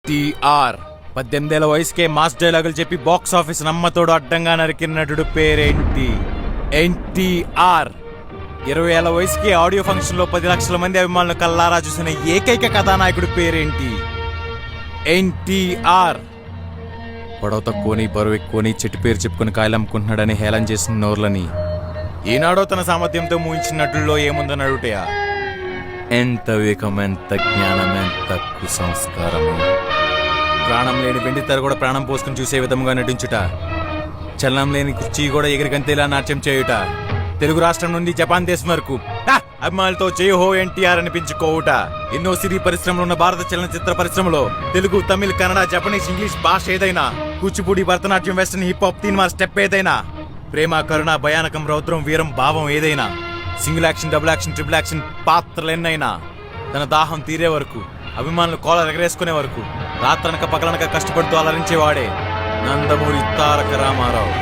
ఎన్టీఆర్ 18 ఏళ్ల వయసుకే మాస్ డైలాగులు చెప్పి బాక్స్ ఆఫీస్ నమ్మతోడు అడ్డంగా నరికిన నటుడు పేరేంటి? ఎన్టీఆర్ 20 ఏళ్ల వయసుకి ఆడియో ఫంక్షన్ లో 10 లక్షల మంది అభిమానులు కల్లారా చూసిన ఏకైక కథానాయకుడు పేరేంటి? ఎన్టీఆర్. పొడవ తక్కువని బరువు ఎక్కువని చెట్టు పేరు చెప్పుకుని కాయలు అమ్ముకుంటున్నాడని హేళన చేసిన నోర్లని ఈనాడో తన సామర్థ్యంతో మూయించిన నటుల్లో ఏముందని అడుగుటయా? ఎంత వివేకం, ఎంత జ్ఞానం, ఎంత కుసంస్కారము. ప్రాణం లేని వెండి తెర కూడా ప్రాణం పోసుకుని చూసే విధంగా నటించుట, చలనం లేని కుర్చీ కూడా ఎగిరిగంతేలా నాట్యం చేయుట, తెలుగు రాష్ట్రం నుండి జపాన్ దేశం వరకు అభిమానులతో జై హో ఎన్టీఆర్ అనిపించుకోవుట, ఎన్నో సినీ పరిశ్రమలు ఉన్న భారత చలనచిత్ర పరిశ్రమలో తెలుగు, తమిళ్, కన్నడ, జపనీస్, ఇంగ్లీష్ భాష ఏదైనా, Kuchipudi, Bharatanatyam, western, hip hop, తీన్ మార్ స్టెప్ ఏదైనా, ప్రేమ, కరుణ, భయానకం, రౌద్రం, వీరం, భావం ఏదైనా, single action, double action, triple action పాత్రలెన్నైనా తన దాహం తీరే వరకు, అభిమానులు కోల ఎగరేసుకునే వరకు రాత్రనక పగలనక కష్టపడుతూ అలరించేవాడే నందమూరి తారక రామారావు.